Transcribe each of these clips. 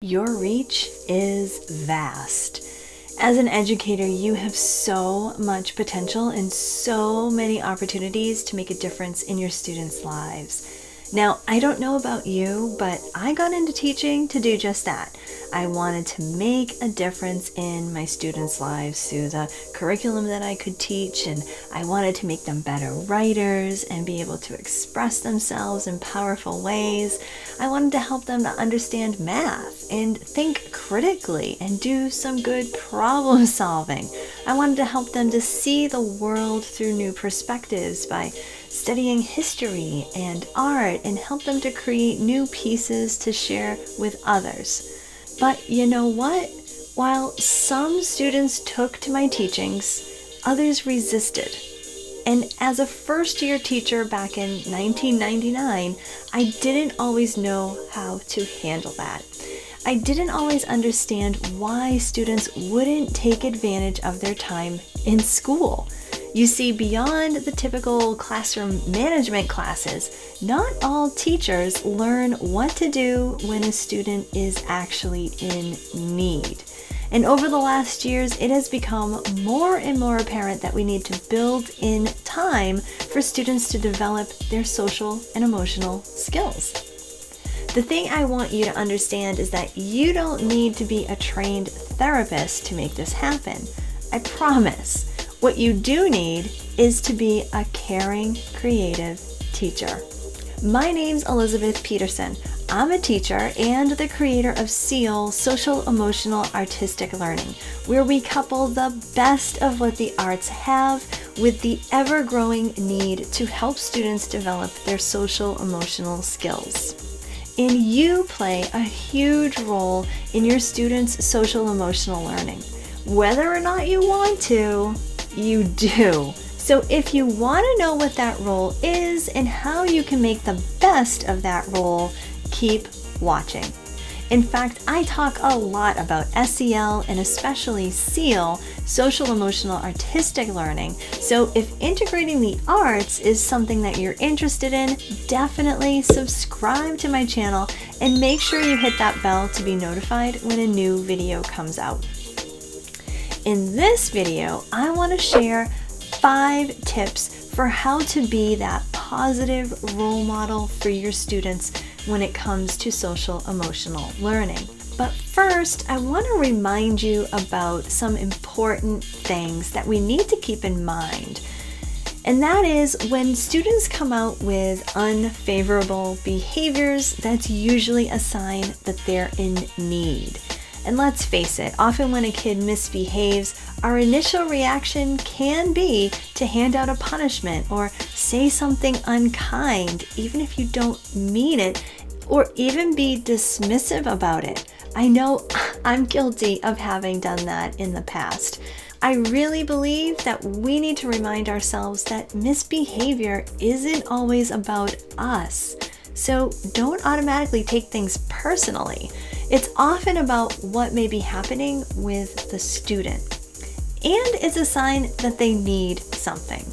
Your reach is vast. As an educator, you have so much potential and so many opportunities to make a difference in your students' lives. Now, I don't know about you, but I got into teaching to do just that. I wanted to make a difference in my students' lives through the curriculum that I could teach, and I wanted to make them better writers and be able to express themselves in powerful ways. I wanted to help them to understand math and think critically and do some good problem solving. I wanted to help them to see the world through new perspectives by studying history and art and help them to create new pieces to share with others. But you know what? While some students took to my teachings, others resisted. And as a first-year teacher back in 1999, I didn't always know how to handle that. I didn't always understand why students wouldn't take advantage of their time in school. You see, beyond the typical classroom management classes, not all teachers learn what to do when a student is actually in need. And over the last years, it has become more and more apparent that we need to build in time for students to develop their social and emotional skills. The thing I want you to understand is that you don't need to be a trained therapist to make this happen. I promise. What you do need is to be a caring, creative teacher. My name's Elizabeth Peterson. I'm a teacher and the creator of SEAL, Social Emotional Artistic Learning, where we couple the best of what the arts have with the ever-growing need to help students develop their social emotional skills. And you play a huge role in your students' social emotional learning. Whether or not you want to, you do. So if you want to know what that role is and how you can make the best of that role, keep watching. In fact, I talk a lot about SEL and especially SEAL, Social Emotional Artistic Learning. So if integrating the arts is something that you're interested in, definitely subscribe to my channel and make sure you hit that bell to be notified when a new video comes out. In this video, I want to share 5 tips for how to be that positive role model for your students when it comes to social emotional learning. But first, I want to remind you about some important things that we need to keep in mind. And that is when students come out with unfavorable behaviors, that's usually a sign that they're in need. And let's face it, often when a kid misbehaves, our initial reaction can be to hand out a punishment or say something unkind, even if you don't mean it, or even be dismissive about it. I know I'm guilty of having done that in the past. I really believe that we need to remind ourselves that misbehavior isn't always about us. So don't automatically take things personally. It's often about what may be happening with the student. And it's a sign that they need something.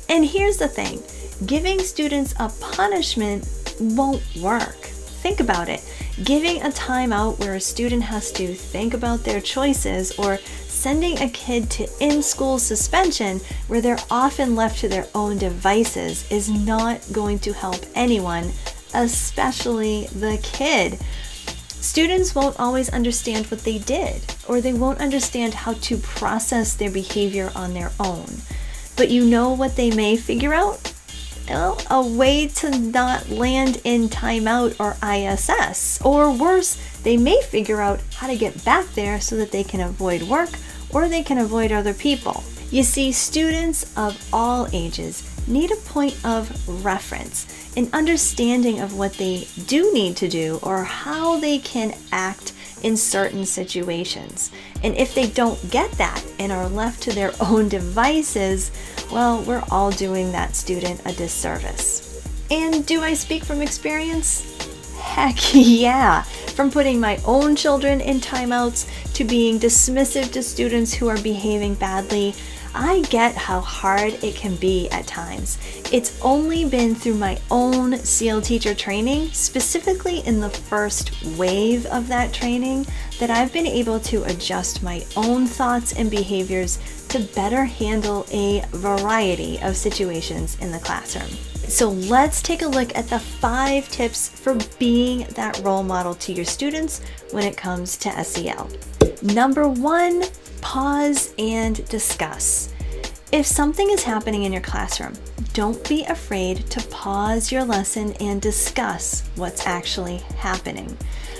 And here's the thing, giving students a punishment won't work. Think about it. Giving a timeout where a student has to think about their choices, or sending a kid to in-school suspension where they're often left to their own devices is not going to help anyone, especially the kid. Students won't always understand what they did, or they won't understand how to process their behavior on their own. But you know what they may figure out? Well, a way to not land in timeout or ISS. Or worse, they may figure out how to get back there so that they can avoid work or they can avoid other people. You see, students of all ages need a point of reference, an understanding of what they do need to do or how they can act in certain situations. And if they don't get that and are left to their own devices, well, we're all doing that student a disservice. And do I speak from experience? Heck yeah! From putting my own children in timeouts to being dismissive to students who are behaving badly, I get how hard it can be at times. It's only been through my own SEAL teacher training, specifically in the first wave of that training, that I've been able to adjust my own thoughts and behaviors to better handle a variety of situations in the classroom. So let's take a look at the 5 tips for being that role model to your students when it comes to SEL. Number 1, pause and discuss. If something is happening in your classroom, don't be afraid to pause your lesson and discuss what's actually happening.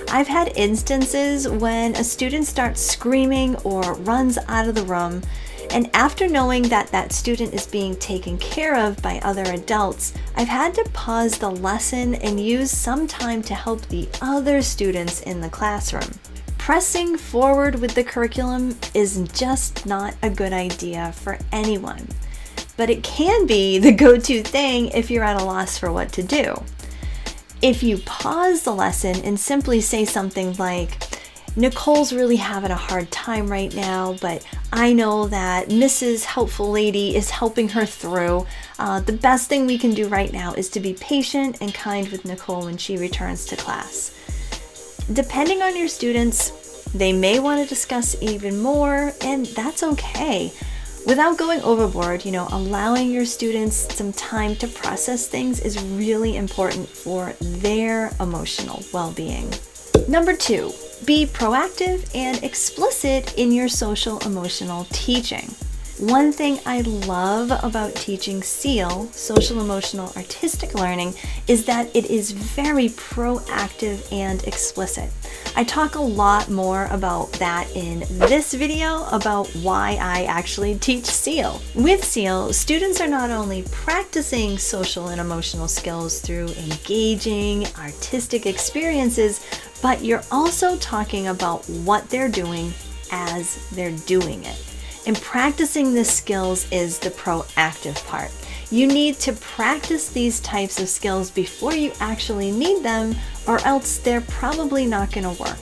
I've had instances when a student starts screaming or runs out of the room, and after knowing that that student is being taken care of by other adults, I've had to pause the lesson and use some time to help the other students in the classroom. Pressing forward with the curriculum is just not a good idea for anyone, but it can be the go-to thing if you're at a loss for what to do. If you pause the lesson and simply say something like, Nicole's really having a hard time right now, but I know that Mrs. Helpful Lady is helping her through. The best thing we can do right now is to be patient and kind with Nicole when she returns to class. Depending on your students, they may want to discuss even more, and that's okay. Without going overboard, allowing your students some time to process things is really important for their emotional well-being. Number 2, be proactive and explicit in your social emotional teaching. One thing I love about teaching SEAL, social emotional artistic learning, is that it is very proactive and explicit. I talk a lot more about that in this video about why I actually teach SEAL. With SEAL, students are not only practicing social and emotional skills through engaging artistic experiences, but you're also talking about what they're doing as they're doing it. And practicing the skills is the proactive part. You need to practice these types of skills before you actually need them, or else they're probably not going to work.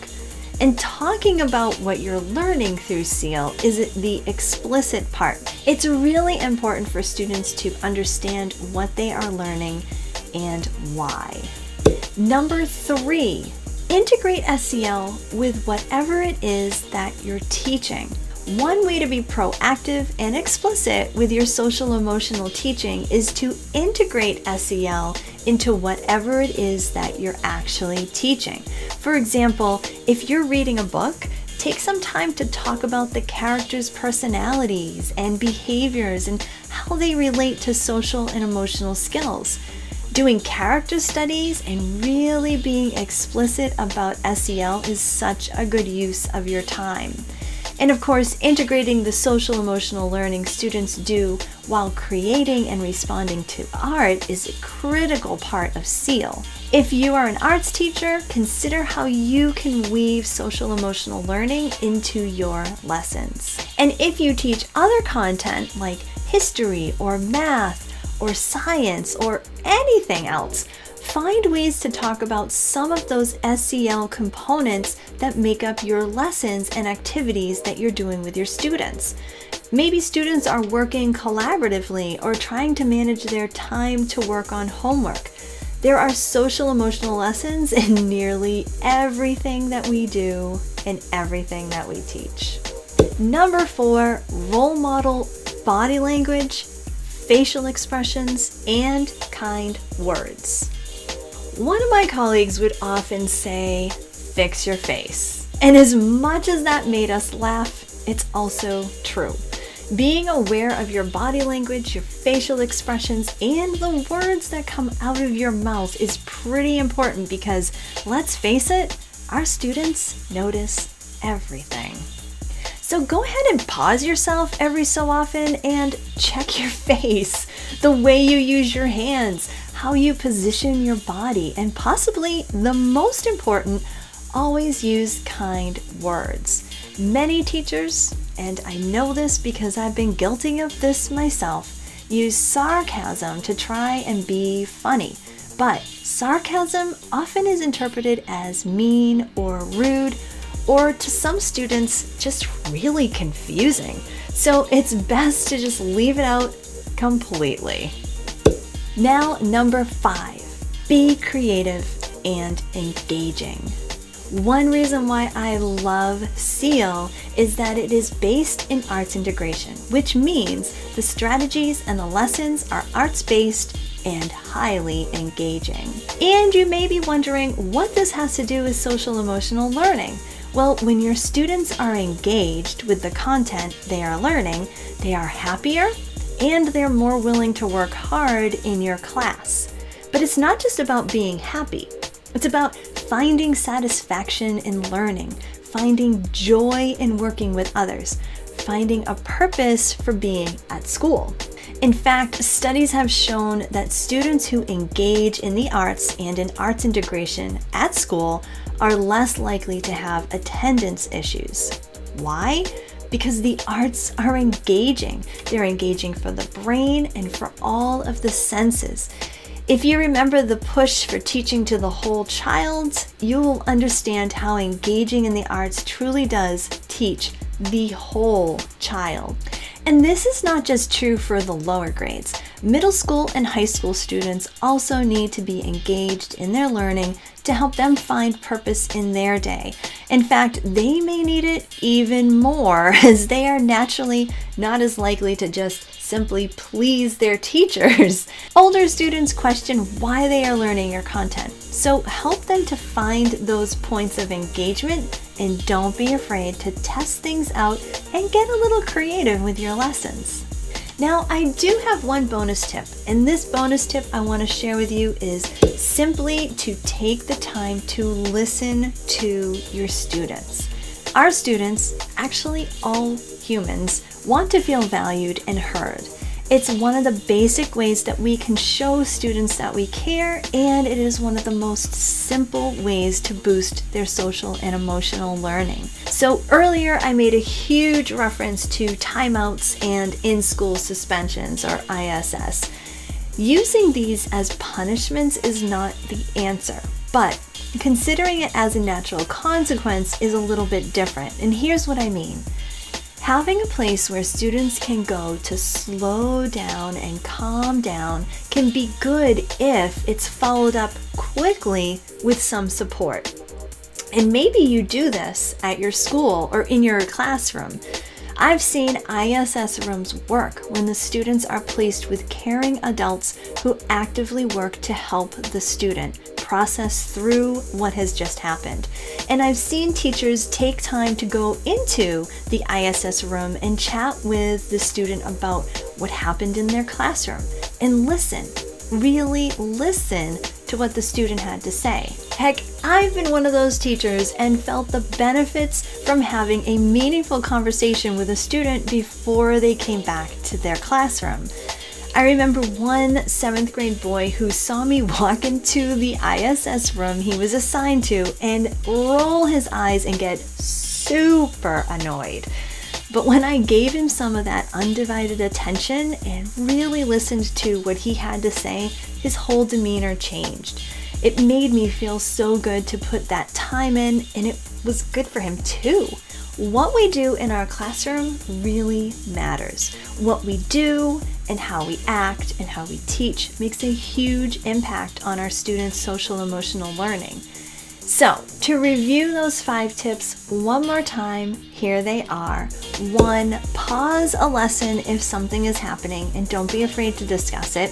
And talking about what you're learning through SEAL is the explicit part. It's really important for students to understand what they are learning and why. Number 3, integrate SEL with whatever it is that you're teaching. One way to be proactive and explicit with your social emotional teaching is to integrate SEL into whatever it is that you're actually teaching. For example, if you're reading a book, take some time to talk about the characters' personalities and behaviors and how they relate to social and emotional skills. Doing character studies and really being explicit about SEL is such a good use of your time. And of course, integrating the social emotional learning students do while creating and responding to art is a critical part of SEAL. If you are an arts teacher, consider how you can weave social emotional learning into your lessons. And if you teach other content like history or math or science or anything else, find ways to talk about some of those SEL components that make up your lessons and activities that you're doing with your students. Maybe students are working collaboratively or trying to manage their time to work on homework. There are social emotional lessons in nearly everything that we do and everything that we teach. Number 4, role model body language, facial expressions, and kind words. One of my colleagues would often say, fix your face. And as much as that made us laugh, it's also true. Being aware of your body language, your facial expressions, and the words that come out of your mouth is pretty important because, let's face it, our students notice everything. So go ahead and pause yourself every so often and check your face, the way you use your hands, how you position your body, and possibly the most important, always use kind words. Many teachers, and I know this because I've been guilty of this myself, use sarcasm to try and be funny. But sarcasm often is interpreted as mean or rude, or to some students, just really confusing. So it's best to just leave it out completely. Now, number 5, be creative and engaging. One reason why I love SEAL is that it is based in arts integration, which means the strategies and the lessons are arts-based and highly engaging. And you may be wondering what this has to do with social emotional learning. Well, when your students are engaged with the content they are learning, they are happier and they're more willing to work hard in your class. But it's not just about being happy. It's about finding satisfaction in learning, finding joy in working with others, finding a purpose for being at school. In fact, studies have shown that students who engage in the arts and in arts integration at school are less likely to have attendance issues. Why? Because the arts are engaging. They're engaging for the brain and for all of the senses. If you remember the push for teaching to the whole child, you will understand how engaging in the arts truly does teach the whole child. And this is not just true for the lower grades. Middle school and high school students also need to be engaged in their learning to help them find purpose in their day. In fact, they may need it even more as they are naturally not as likely to just simply please their teachers. Older students question why they are learning your content. So help them to find those points of engagement and don't be afraid to test things out and get a little creative with your lessons. Now, I do have one bonus tip, and this bonus tip I want to share with you is simply to take the time to listen to your students. Our students, actually all humans, want to feel valued and heard. It's one of the basic ways that we can show students that we care, and it is one of the most simple ways to boost their social and emotional learning. So earlier I made a huge reference to timeouts and in-school suspensions, or ISS. Using these as punishments is not the answer, but considering it as a natural consequence is a little bit different, and here's what I mean. Having a place where students can go to slow down and calm down can be good if it's followed up quickly with some support. And maybe you do this at your school or in your classroom. I've seen ISS rooms work when the students are placed with caring adults who actively work to help the student process through what has just happened. And I've seen teachers take time to go into the ISS room and chat with the student about what happened in their classroom and listen, really listen to what the student had to say. Heck, I've been one of those teachers and felt the benefits from having a meaningful conversation with a student before they came back to their classroom. I remember one 7th grade boy who saw me walk into the ISS room he was assigned to and roll his eyes and get super annoyed. But when I gave him some of that undivided attention and really listened to what he had to say, his whole demeanor changed. It made me feel so good to put that time in, and it was good for him too. What we do in our classroom really matters. What we do and how we act and how we teach makes a huge impact on our students' social emotional learning. So, to review those 5 tips one more time, here they are. 1, pause a lesson if something is happening and don't be afraid to discuss it.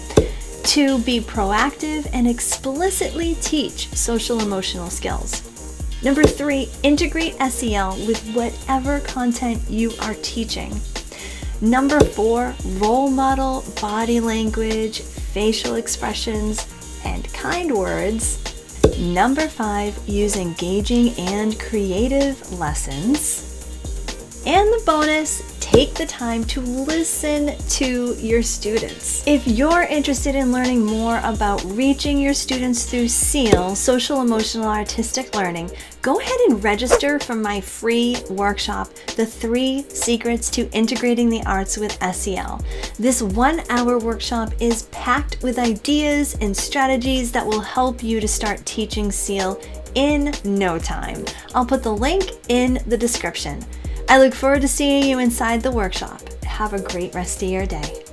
2, be proactive and explicitly teach social emotional skills. Number 3, integrate SEL with whatever content you are teaching. Number 4, role model body language, facial expressions, and kind words. Number 5, use engaging and creative lessons. And the bonus, take the time to listen to your students. If you're interested in learning more about reaching your students through SEAL, social emotional artistic learning, go ahead and register for my free workshop, The 3 Secrets to Integrating the Arts with SEL. This 1-hour workshop is packed with ideas and strategies that will help you to start teaching SEAL in no time. I'll put the link in the description. I look forward to seeing you inside the workshop. Have a great rest of your day.